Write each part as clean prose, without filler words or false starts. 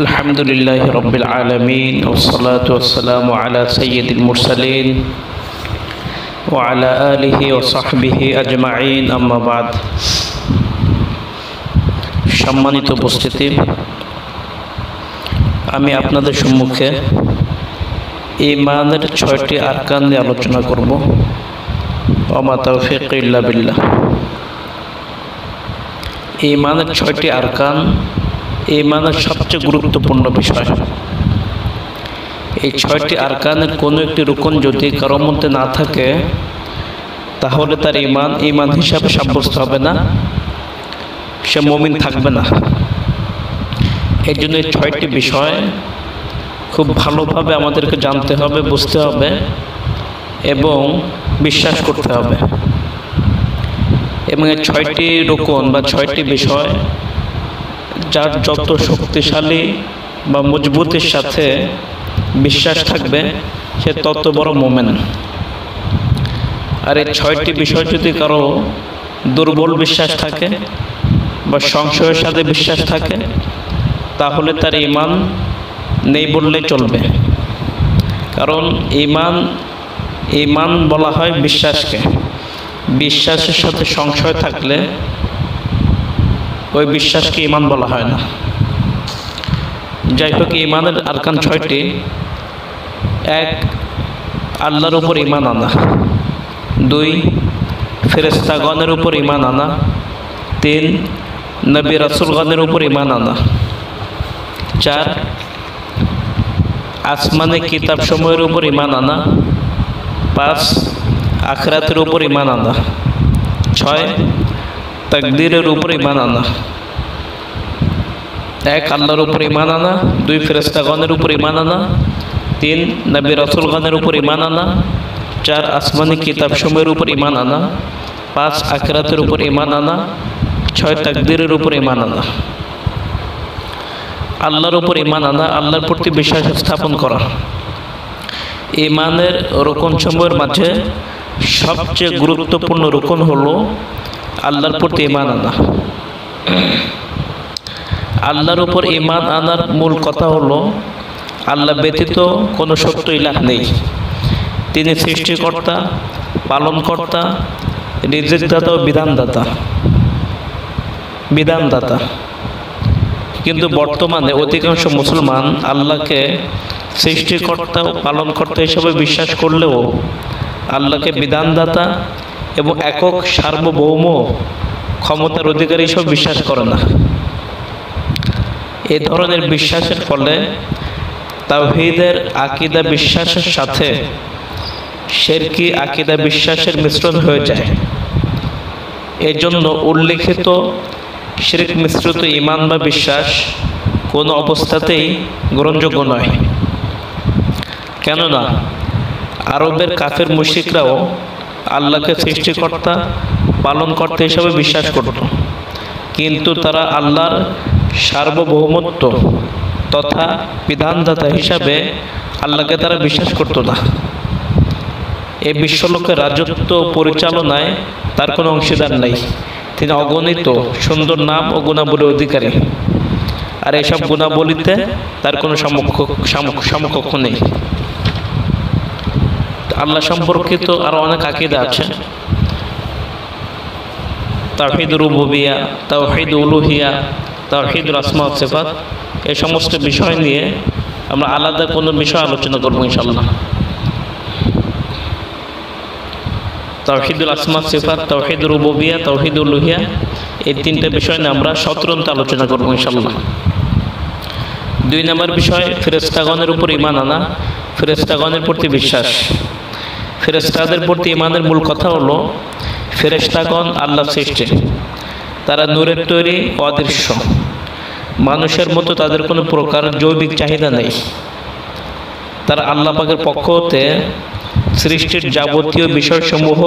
الحمد لله رب العالمين والصلاة والسلام على سيد المرسلين وعلى آله وصحبه أجمعين أما بعد সম্মানিত উপস্থিতি, আমি আপনাদের সম্মুখে ঈমানের 6টি আরকান নিয়ে আলোচনা করব। ওমা তাওফীক ইল্লা বিল্লাহ। ঈমানের 6টি আরকান ঈমানের সবচেয়ে গুরুত্বপূর্ণ বিষয়। এই 6টি আরকানের কোনো একটি রুকন যদি কারোর মধ্যে না থাকে, তাহলে তার ঈমান হিসাবে সাব্যস্ত হবে না, সে মুমিন থাকবে না। এই জন্য এই 6টি বিষয় খুব ভালোভাবে আমাদেরকে জানতে হবে, বুঝতে হবে এবং বিশ্বাস করতে হবে। এবং এই 6টি রুকন বা 6টি বিষয় যার যত শক্তিশালী বা মজবুতির সাথে বিশ্বাস থাকবে, সে তত বড় মুমিন। আর এই 6টি বিষয় যদি কারো দুর্বল বিশ্বাস থাকে বা সংশয়ের সাথে বিশ্বাস থাকে, তাহলে তার ঈমান নেই বললেই চলবে। কারণ ঈমান বলা হয় বিশ্বাসকে। বিশ্বাসের সাথে সংশয় থাকলে ওই বিশ্বাসকে ঈমান বলা হয় না। যাই হোক, ঈমানের আরকান 6টি। 1, আল্লাহর উপর ঈমান আনা। 2, ফেরেশতাগণের উপর ঈমান আনা। 3, নবী রাসূলগণের উপর ঈমান আনা। 4, আসমানি কিতাবসমূহের উপর ঈমান আনা। 5, আখিরাতের উপর ঈমান আনা। 6, তাকদীরের উপর ঈমান আনা। 1, আল্লাহর উপর ঈমান আনা। 2, ফেরেশতাগণের উপর ঈমান আনা। 3, নবী রাসূলগণের উপর ঈমান আনা। 4, আসমানি কিতাবসমূহের উপর ঈমান আনা। 5, আখিরাতের উপর ঈমান আনা। 6, তাকদীরের উপর ঈমান আনা। আল্লাহর উপর ঈমান আনা, আল্লাহর প্রতি বিশ্বাস স্থাপন করা। ঈমানের রুকনসমূহের মাঝে সবচেয়ে গুরুত্বপূর্ণ রুকন হলো আল্লাহর প্রতি ঈমান আনা। আল্লাহর উপর ঈমান আনার মূল কথা হলো, আল্লাহ ব্যতীত কোনো সত্য ইলাহ নেই। তিনি সৃষ্টিকর্তা, পালনকর্তা, রিজিকদাতা ও বিধানদাতা। কিন্তু বর্তমানে অধিকাংশ মুসলমান আল্লাহকে সৃষ্টিকর্তা ও পালনকর্তা হিসেবে বিশ্বাস করলেও আল্লাহকে বিধানদাতা এবং একক সার্বভৌম ক্ষমতার অধিকারী হিসেবে বিশ্বাস করে না। এই ধরনের বিশ্বাসের ফলে তাওহীদের আকীদা বিশ্বাসের সাথে শিরকি আকীদা বিশ্বাসের মিশ্রণ হয়ে যায়। এই জন্য উল্লেখিত শিরক মিশ্রিত ঈমান বা বিশ্বাস কোনো অবস্থাতেই গ্রহণযোগ্য নয়। কেননা আরবের কাফের মুশরিকরাও আল্লাহকে সৃষ্টিকর্তা, পালনকর্তা হিসাবে বিশ্বাস করত, কিন্তু তারা আল্লাহর সার্বভৌমত্ব তথা বিধানদাতা হিসাবে আল্লাহকে তারা বিশ্বাস করত না। এই বিশ্বলোকের রাজত্ব পরিচালনায় তার কোনো অংশীদার নেই। তিনি অগণিত সুন্দর নাম ও গুণাবলীর অধিকারী, আর এইসব গুণাবলীতে তার কোনো সমকক্ষ নেই। আল্লাহ সম্পর্কিত আরও অনেক আকীদা আছে। তাওহীদ রুবুবিয়্যাহ, তাওহীদ উলুহিয়্যাহ, তাওহীদুল আসমা ওয়াস সিফাত, এই সমস্ত বিষয় নিয়ে আমরা আলাদা কোনো বিষয় আলোচনা করব ইনশাআল্লাহ। তাওহীদুল আসমা ওয়াস সিফাত, তাওহীদ রুবুবিয়্যাহ, তাওহীদ উলুহিয়্যাহ, এই 3টে বিষয় নিয়ে আমরা সতরন্ত আলোচনা করব ইনশাআল্লাহ। 2 নম্বর বিষয়, ফেরেশতাগণের উপর ঈমান আনা, ফেরেশতাগণের প্রতি বিশ্বাস। ফেরেশতাদের প্রতি ঈমানের মূল কথা হলো, ফেরেশতাগণ আল্লাহর সৃষ্টি। তারা নূরের তৈরি, অদৃশ্য। মানুষের মতো তাদের কোনো প্রকার জৈবিক চাহিদা নেই। তারা আল্লাহ পাকের পক্ষ হতে সৃষ্টির যাবতীয় বিষয়সমূহ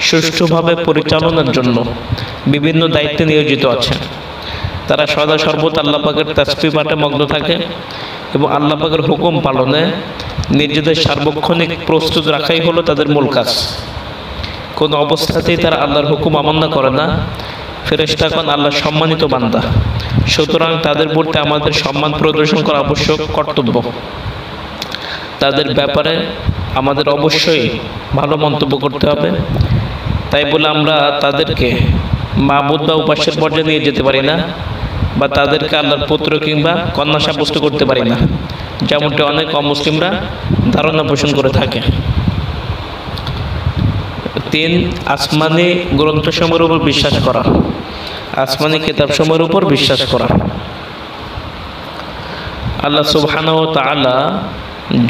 সুষ্ঠুভাবে পরিচালনার জন্য বিভিন্ন দায়িত্বে নিয়োজিত আছে। তারা সদা সর্বদা আল্লাহ পাকের তাসবিহ পাঠে মগ্ন থাকে এবং আল্লাহ পাকের হুকুম পালনে নিজেদের সার্বক্ষণিক প্রস্তুত রাখাই হলো তাদের মূল কাজ। কোনো অবস্থাতেই তারা আল্লাহর হুকুম অমান্য করে না। ফেরেশতাগণ আল্লাহর সম্মানিত বান্দা, সুতরাং তাদের প্রতি আমাদের সম্মান প্রদর্শন করা আবশ্যক, কর্তব্য। তাদের ব্যাপারে আমাদের অবশ্যই ভালো মন্তব্য করতে হবে। তাই বলে আমরা তাদেরকে মাবুদ বা উপাস্যের পর্যায়ে নিয়ে যেতে পারি না, বা তাদেরকে আল্লাহর পুত্র কিংবা কন্যা সাব্যস্ত করতে পারি না, যেমনটি অনেক অমুসলিমরা ধারণা পোষণ করে থাকে। 3, আসমানি গ্রন্থসমূহের উপর বিশ্বাস করা, আসমানি কিতাবসমূহের উপর বিশ্বাস করা। আল্লাহ সুবহানাহু ওয়া তাআলা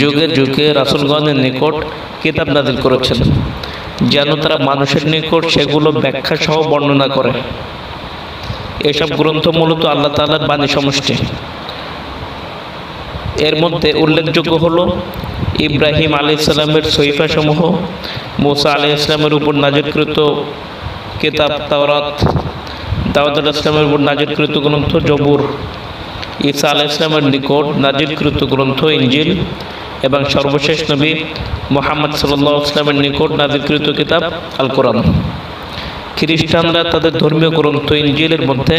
যুগে যুগে রাসূলগণের নিকট কিতাব নাযিল করেছেন, যেন তারা মানুষের নিকট সেগুলো ব্যাখ্যা সহ বর্ণনা করে। এসব গ্রন্থ মূলত আল্লাহ তাআলার বাণী সমষ্টি। এর মধ্যে উল্লেখযোগ্য হলো ইব্রাহিম আলাইহিস সালামের সহিফা সমূহ, মুসা আলাইহিস সালামের উপর নাযিলকৃত কিতাব তাওরাত, দাউদ আলাইহিস সালামের উপর নাযিলকৃত গ্রন্থ জবুর, ঈসা আলাইহিস সালামের নিকট নাযিলকৃত গ্রন্থ ইনজিল এবং সর্বশেষ নবী মুহাম্মদ সাল্লাল্লাহু আলাইহি ওয়াসাল্লামের নিকট নাযিলকৃত কিতাব আল কোরআন। খ্রিস্টানরা তাদের ধর্মীয় গ্রন্থ ইনজিলের মধ্যে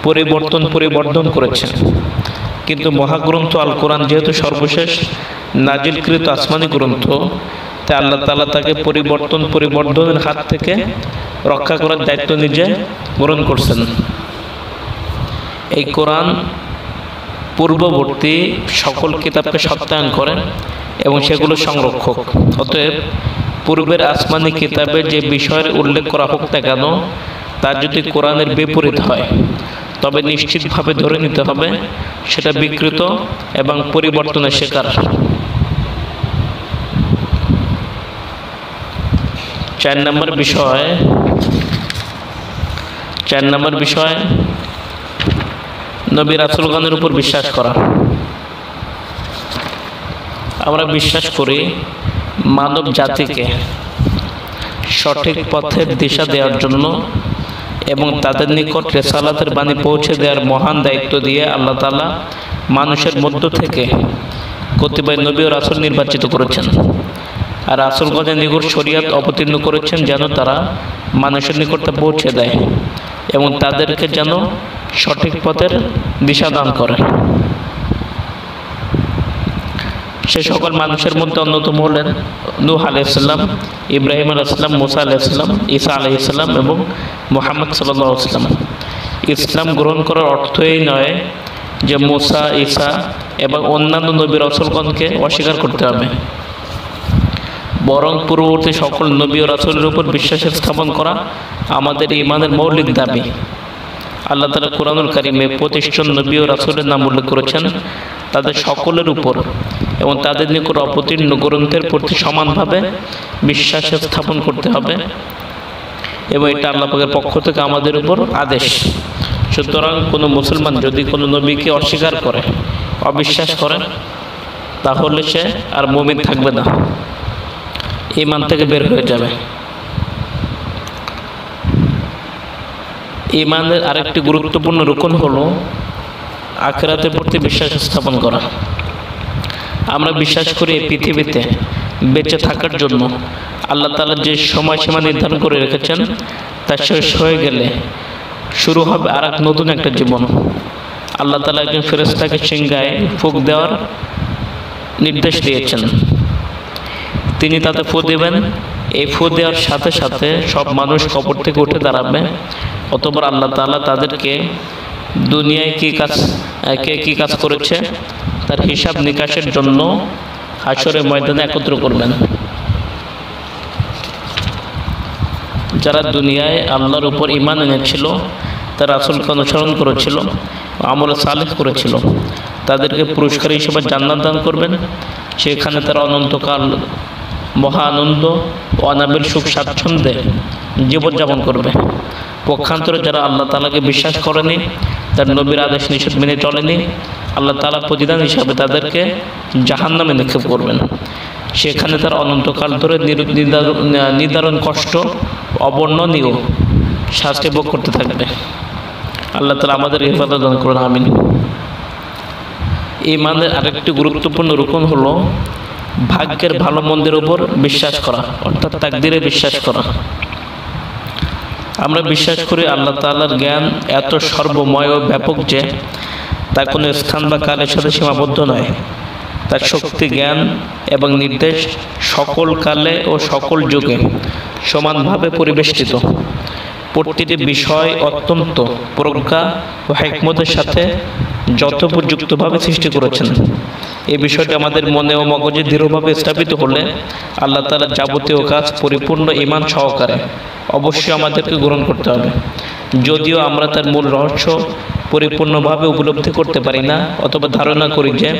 পরিবর্ধন করেছে, কিন্তু মহাগ্রন্থ আল কোরআন যেহেতু সর্বশেষ নাজিলকৃত আসমানি গ্রন্থ, তাই আল্লাহ তাআলা তাকে পরিবর্ধনের হাত থেকে রক্ষা করার দায়িত্ব নিজে গ্রহণ করছেন। এই কোরআন পূর্ববর্তী সকল কিতাবকে সত্যায়ন করে এবং সেগুলো সংরক্ষক। অতএব পূর্বের আসমানি কিতাবে যে বিষয়ের উল্লেখ করা হোক না কেন, তা যদি কোরআনের বিপরীত হয়, তবে নিশ্চিতভাবে ধরে নিতে হবে সেটা বিকৃত এবং পরিবর্তনের শিকার। 4 নম্বর বিষয় নবী রাসূলগণের উপর বিশ্বাস করা। আমরা বিশ্বাস করি মানব জাতিকে সঠিক পথের দিশা দেওয়ার জন্য এবং তাদের নিকট রিসালাতের বাণী পৌঁছে দেওয়ার মহান দায়িত্ব দিয়ে আল্লাহ তাআলা মানুষের মধ্য থেকে কতিপয় নবী ও রাসূল নির্বাচিত করেছেন, আর রাসূলগণের নিকট শরীয়ত অবতীর্ণ করেছেন যেন তারা মানুষের নিকট পৌঁছে দেয় এবং তাদেরকে যেন সঠিক পথের দিশা দান করে। সে সকল মানুষের মধ্যে অন্যতম হলেন নূহ আলাইহিস সালাম, ইব্রাহিম আলাইহিস সালাম, মুসা আলাইহিস সালাম, ঈসা আলাইহিস সালাম এবং মুহাম্মদ সাল্লাল্লাহু আলাইহি ওয়াসাল্লাম। ইসলাম গ্রহণ করার অর্থ এই নয় যে মুসা, ঈসা এবং অন্যান্য নবী রাসূলগণকে অস্বীকার করতে হবে, বরং পূর্ববর্তী সকল নবী ও রাসূলের উপর বিশ্বাস স্থাপন করা আমাদের ঈমানের মৌলিক দাবি। আল্লাহ তাআলা কুরআনুল কারীমে 25 জন নবী ও রাসূলের নাম উল্লেখ করেছেন। তাদের সকলের উপর এবং তাদের নিকট অবতীর্ণ গ্রন্থের প্রতি সমানভাবে বিশ্বাস স্থাপন করতে হবে এবং এটা আল্লাহ পাকের পক্ষ থেকে আমাদের উপর আদেশ। সুতরাং কোনো মুসলমান যদি কোনো নবীকে অস্বীকার করে, অবিশ্বাস করে, তাহলে সে আর মুমিন থাকবে না, ঈমান থেকে বের হয়ে যাবে। ঈমানের আরেকটি গুরুত্বপূর্ণ রুকন হলো আখিরাতের প্রতি বিশ্বাস স্থাপন করা। আমরা বিশ্বাস করি এই পৃথিবীতে বেঁচে থাকার জন্য আল্লাহ তাআলা যে সময়সীমা নির্ধারণ করে রেখেছেন তা শেষ হয়ে গেলে শুরু হবে আর এক নতুন একটা জীবন। আল্লাহ তাআলা একজন ফেরেশতাকে সিংহায় ফুঁক দেওয়ার নির্দেশ দিয়েছেন। তিনি তাতে ফু দেবেন। এই ফু দেওয়ার সাথে সাথে সব মানুষ কবর থেকে উঠে দাঁড়াবে। অতঃপর আল্লাহ তাআলা তাদেরকে দুনিয়ায় কি কাজ করেছে তার হিসাব নিকাশের জন্য হাশরের ময়দানে একত্র করবেন। যারা দুনিয়ায় আল্লাহর উপর ঈমান এনেছিল, তারা রাসূলকে অনুসরণ করেছিল, আমল সালেহ করেছিল, তাদেরকে পুরস্কার হিসেবে জান্নাত দান করবেন। সেখানে তারা অনন্তকাল মহা আনন্দ ও অনাবিল সুখ স্বাচ্ছন্দ্যে জীবনযাপন করবে। পক্ষান্তরে যারা আল্লাহ তাআলাকে বিশ্বাস করেনি, তার নবীর আদেশ নিষেধ মেনে চলেনি, আল্লাহ তাআলা প্রতিদান হিসাবে তাদেরকে জাহান্নামে নিক্ষেপ করবেন। সেখানে তারা অনন্তকাল ধরে নির্ধারণ কষ্ট, অবর্ণনীয় শাস্তি ভোগ করতে থাকবে। আল্লাহ তাআলা আমাদের হেফাজত দান করুন, আমিন। ঈমানের আরেকটি গুরুত্বপূর্ণ রুকন হলো ভাগ্যের ভালো মন্দের উপর বিশ্বাস করা, অর্থাৎ তাকদীরে বিশ্বাস করা। আমরা বিশ্বাস করি আল্লাহ তাআলার জ্ঞান এত সর্বময় ও ব্যাপক যে তা কোনো স্থান বা কালের সাথে সীমাবদ্ধ নয়। তার শক্তি, জ্ঞান এবং নির্দেশ সকল কালে ও সকল যুগে সমানভাবে পরিবেষ্টিত। প্রতিটি বিষয় অত্যন্ত প্রজ্ঞা ও হিকমতের সাথে যথোপযুক্তভাবে সৃষ্টি করেছেন। এই বিষয়টি আমাদের মনে ও মগজে দৃঢ়ভাবে স্থাপিত হলে আল্লাহ তাআলার যাবতীয় কাজ পরিপূর্ণ ঈমান সহকারে অবশ্যই আমাদেরকে গ্রহণ করতে হবে। যদিও আমরা তার মূল রহস্য পরিপূর্ণভাবে উপলব্ধি করতে পারি না অথবা ধারণা করি যে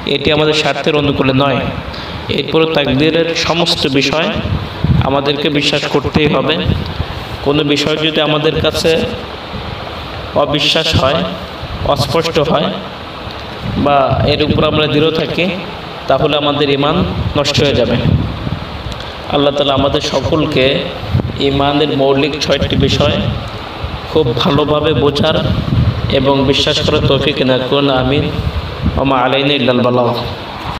এটি আমাদের স্বার্থের অনুকূলে নয়, এরপরও তাকদীরের সমস্ত বিষয় আমাদেরকে বিশ্বাস করতেই হবে। কোনো বিষয় যদি আমাদের কাছে অবিশ্বাস হয়, অস্পষ্ট হয় বা এর উপর আমরা দৃঢ় থাকি, তাহলে আমাদের ঈমান নষ্ট হয়ে যাবে। আল্লাহ তাআলা আমাদের সকলকে ঈমানের মৌলিক 6টি বিষয় খুব ভালোভাবে বোঝার এবং বিশ্বাস করার তৌফিক দান করুন। আমিন। ওয়া মা আলাইনা ইল্লাল বালাগ।